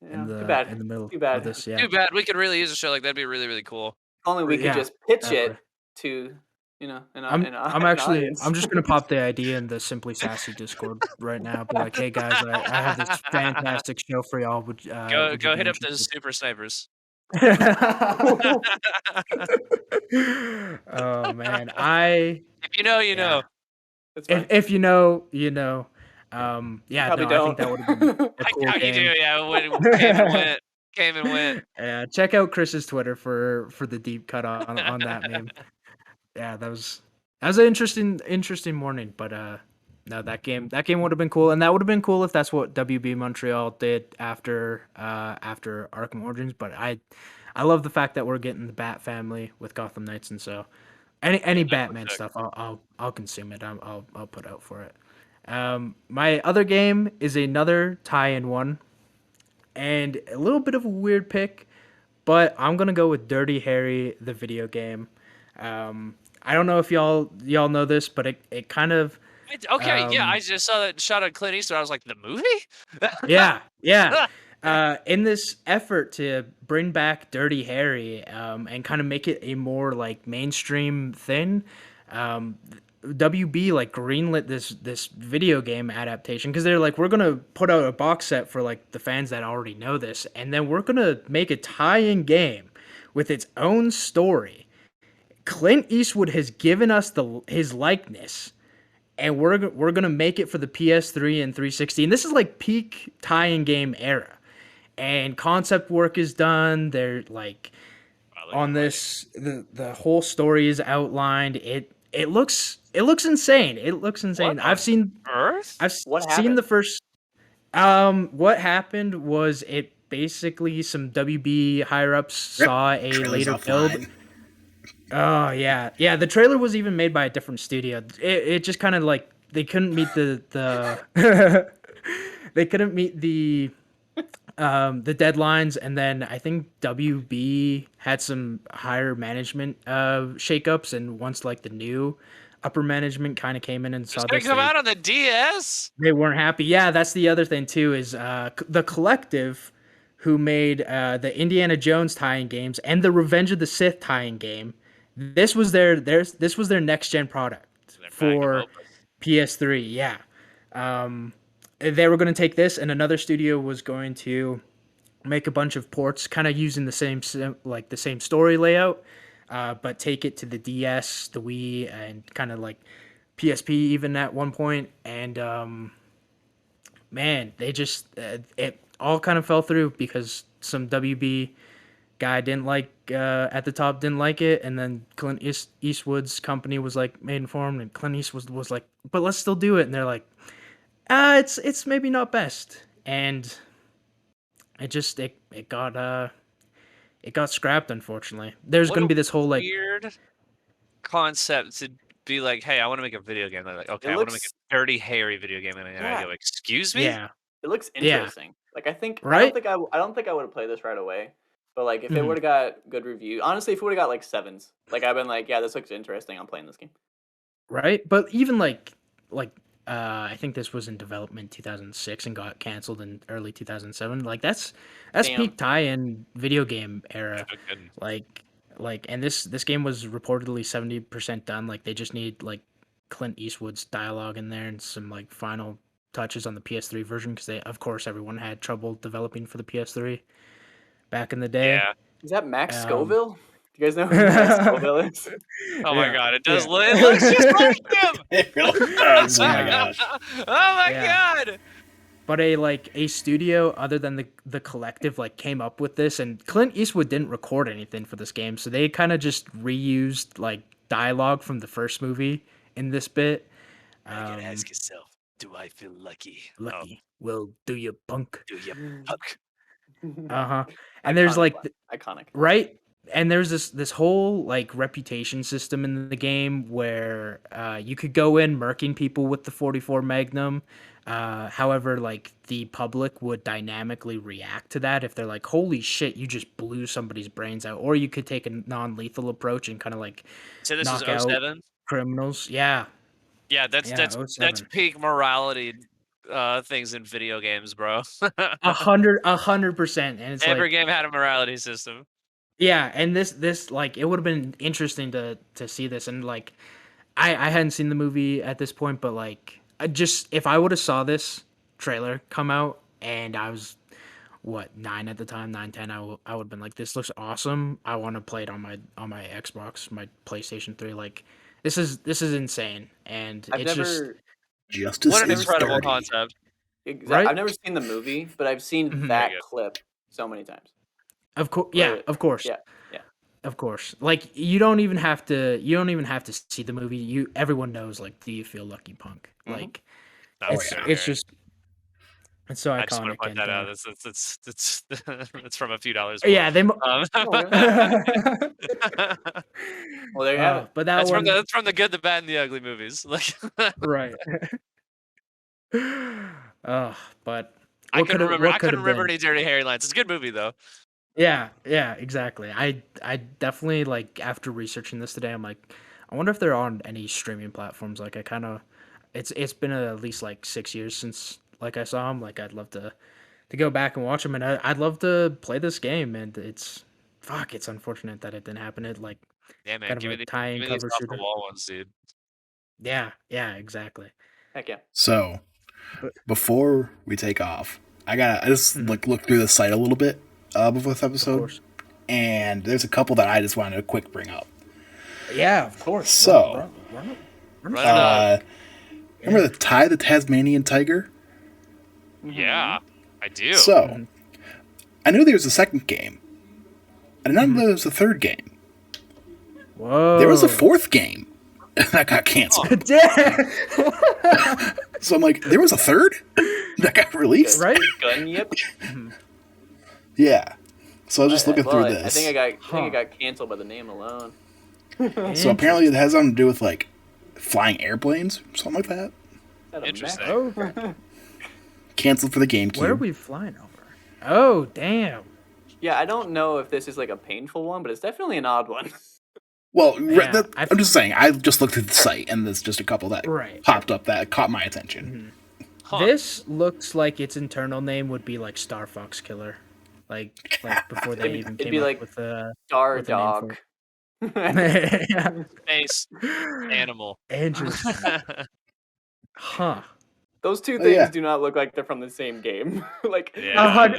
Yeah, too bad. in the middle Too of bad. this. If Yeah. Too bad. We could really use a show like that'd be really cool. only we could Yeah, just pitch exactly. it to, an I'm an actually audience. I'm just gonna pop the idea in the Simply Sassy Discord right now. Be like, hey guys, I have this fantastic show for y'all. Would you Go be hit up those interested? super snipers. Oh man, I If you know, you yeah. know. That's fine. If you know, you know. Yeah, Probably no, I think don't. that would have been a I cool doubt you do. game. Yeah, when came and went, came and went. Yeah, check out Chris's Twitter for the deep cut on that meme. Yeah, that was an interesting morning, but no, that game would have been cool, and that would have been cool if that's what WB Montreal did after Arkham Origins. But I love the fact that we're getting the Bat family with Gotham Knights, and so any Definitely Batman sick. stuff, I'll consume it. I'll put out for it. My other game is another tie-in one, and a little bit of a weird pick, but I'm gonna go with Dirty Harry, the video game. I don't know if y'all know this, but it kind of Okay, yeah, I um, just saw that shot of Clint Eastwood. I was like, the movie? yeah. In this effort to bring back Dirty Harry and kind of make it a more like mainstream thing, WB like greenlit this video game adaptation because they're like, we're gonna put out a box set for like the fans that already know this, and then we're gonna make a tie-in game with its own story. Clint Eastwood has given us his likeness, and we're gonna make it for the PS3 and 360. And this is like peak tie-in game era. and concept work is done. They're like on this, the whole story is outlined. It looks insane. It looks insane. What on earth? I've What seen the happened? first. What happened was it basically some WB higher ups saw a Trailer's later build. offline. Oh yeah, yeah. The trailer was even made by a different studio. It just kind of like they couldn't meet the they couldn't meet the deadlines, and then I think WB had some higher management shakeups, and once like the new upper management kind of came in and It's saw gonna this, come out on the DS. they weren't happy. Yeah, that's the other thing too is the collective who made the Indiana Jones tie-in games and the Revenge of the Sith tie-in game. This was their next gen product Their magnum for opus. PS3. Yeah, they were going to take this, and another studio was going to make a bunch of ports, kind of using the same the same story layout, but take it to the DS, the Wii, and kind of like PSP even at one point. And man, they just it all kind of fell through because some WB guy didn't like at the top didn't like it, and then Clint Eastwood's company was like made informed, and Clint Eastwood was like, but let's still do it, and they're like, it's maybe not best, and it got scrapped, unfortunately. There's What gonna a be this whole like weird concept to be like, hey, I want to make a video game. They're like, okay, It I want to make looks a dirty, hairy video game, and I yeah, go, excuse me? yeah it looks yeah interesting. Like I think right I don't think I would have played this right away. But like if it Mhm. would have got good review, honestly, if it would have got like sevens, like I've been like, yeah, this looks interesting. I'm playing this game. Right, but even like I think this was in development 2006 and got canceled in early 2007. Like that's Damn. peak tie-in video game era. No kidding. Like and this game was reportedly 70% done. Like they just need like Clint Eastwood's dialogue in there and some like final touches on the PS3 version, because they, of course, everyone had trouble developing for the PS3 back in the day. Yeah. Is that Max Um, Scoville? Do you guys know who Max Scoville is? Oh my yeah, god, it does. yeah. It looks just like him. It really does. Oh my Yeah. gosh. Oh my Yeah. god. But a studio other than the collective like came up with this, and Clint Eastwood didn't record anything for this game, so they kind of just reused like dialogue from the first movie in this bit. You gotta ask yourself, do I feel lucky? Lucky, well, do you punk? Do you punk? Uh-huh. And there's like iconic. right, and there's this whole like reputation system in the game where you could go in murking people with the 44 Magnum. However, like the public would dynamically react to that if they're like, "Holy shit, you just blew somebody's brains out!" Or you could take a non-lethal approach and kind of like So this is knock out 07? criminals. Yeah, Yeah, yeah, that's 07. peak morality things in video games, bro. 100%, and it's Every like, game had a morality system. yeah, and this like it would have been interesting to see this, and like I hadn't seen the movie at this point, but like I just if I would have saw this trailer come out and I was what 9 at the time, 9 10, I would have been like, this looks awesome. I want to play it on my Xbox, my PlayStation 3. Like this is insane, and I've it's just never Justice What an is incredible dirty. concept. right. I've never seen the movie, but I've seen Mhm. that Very good. clip so many times. Of course, yeah, Where- of course. Yeah, yeah. Of course. Like you don't even have to see the movie. Everyone knows like, do you feel lucky, punk? Mhm. Like That was it's so it's great. just it's so I just want to iconic, point and that out. It's it's from a few dollars. yeah, they Um, Well, there you have it. but that one that's from the good, the bad, and the ugly movies. Like right. But I what couldn't could remember. I what could couldn't have remember been? any Dirty Harry lines. It's a good movie though. Yeah, exactly. I definitely like after researching this today, I'm like, I wonder if they're on any streaming platforms. Like I kind of, it's been at least like 6 years since like I saw them. Like I'd love to go back and watch them, and I'd love to play this game. And it's unfortunate that it didn't happen. It like Yeah, man. kind of Give a me these tie-in cover off the shooter. wall ones, dude. Yeah, exactly. Heck yeah. So, But before we take off, I just Mhm. like looked through the site a little bit before this of episode, course, and there's a couple that I just wanted to quick bring up. yeah, of course. So, Run it. Run it up. remember the Tasmanian tiger? Yeah, I do. So, Mhm. I knew there was a second game. I did not know there was a third game. Whoa. There was a fourth game that got canceled. So I'm like, there was a third that got released? Right? Gun, yep. Yeah. So I was just looking through this. I think I got canceled by the name alone. So apparently it has something to do with like flying airplanes, something like that. Interesting. Oh, Canceled for the GameCube. where are we flying over? Oh, damn. Yeah, I don't know if this is like a painful one, but it's definitely an odd one. Well, Yeah, I'm just saying, I just looked at the site, and there's just a couple that popped up that caught my attention. Huh. This looks like its internal name would be like Star Fox Killer. Like before they even it'd came be up like with the Star with the name for Dog. yeah. Space animal. Interesting. Huh. Those two things yeah. do not look like they're from the same game. Like, Yeah.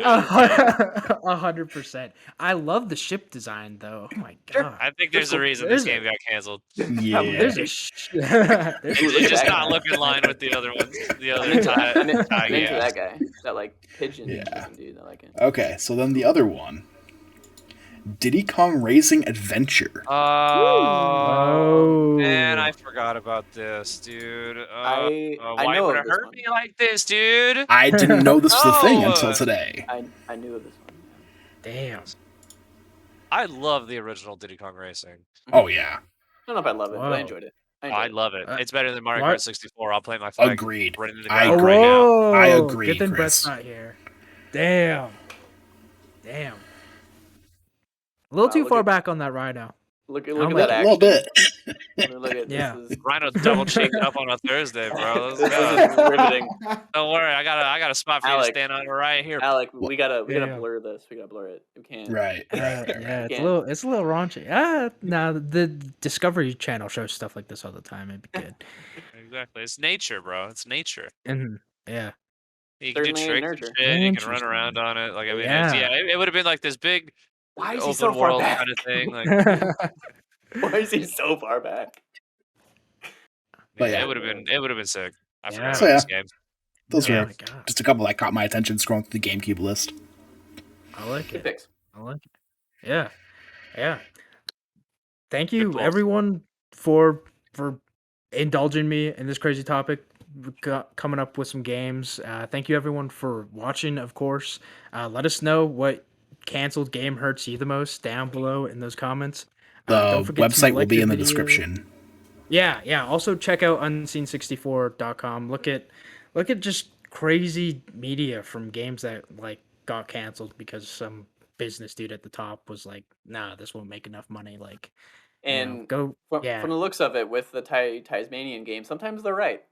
100%. I love the ship design though. Oh my god. I think there's a reason this game got canceled. Yeah. There's a It just not look in line with the other ones. The other tie I'm into games. that guy. That like pigeon Yeah. looking dude. I like it. Okay, so then the other one. Diddy Kong Racing Adventure. Oh, man, Oh. I forgot about this, dude. I Why know would of it this hurt one. me like this, dude? I didn't know this was a thing No. until today. I knew of this one. Damn. I love the original Diddy Kong Racing. Oh, yeah. I don't know if I love it, but Whoa. I enjoyed it. I love it. It's better than Mario what? Kart 64. I'll play my flag Agreed. right into the I ground agree. right now. Whoa. I agree, Good thing Chris. Brett's not here. Damn. A little too look far at- back on that rhino. Look How at much? that A little action. bit. Look at Yeah. this. Is, Rhino double cheeked up on a Thursday, bro. Let's this go. is riveting. Don't worry, I got a spot for you to Alec. stand on right here. Alec, we gotta Yeah. blur this. We gotta blur it. We can't. Right. Yeah, it's Again. a little raunchy. No, the Discovery Channel shows stuff like this all the time. It'd be good. Exactly. It's nature, bro. It's nature. And yeah, You can do Certainly tricks nurture. and shit. You can run Interesting. around on it. Like I mean, Yeah. it would have been like this big Why is he open so far world back? kind of thing. Like Why is he so far back? But yeah. it would have been sick. I Yeah. forgot So, about this game. Those Oh were my god, just a couple that caught my attention scrolling through the GameCube list. I like Good it. picks. I like it. Yeah. Thank you, balls. everyone, for indulging me in this crazy topic. Coming up with some games. Thank you, everyone, for watching. Of course, let us know what canceled game hurts you the most down below in those comments. The Don't forget to website will like be the in the video. description. Yeah. Also check out unseen64.com. Look at just crazy media from games that like got canceled because some business dude at the top was like, "Nah, this won't make enough money." Like, And go. Yeah. from the looks of it, with the Tasmanian game, sometimes they're right.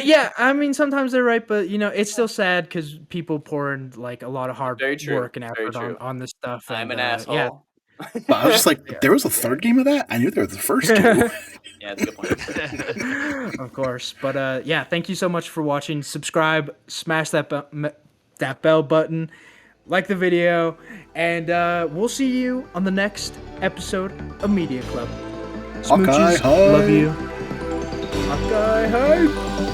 Yeah, I mean sometimes they're right, but it's still sad because people pour in like a lot of hard Very true, work and very effort true. on this stuff. I'm and, an asshole. Yeah, But I was just like, there was a third game of that? I knew there was the first two. Yeah, that's a good point. of course. But yeah, thank you so much for watching. Subscribe, smash that bell button, like the video, and we'll see you on the next episode of Media Club. Hawkeye, Smooches, hi. love you. Hawkeye, hi.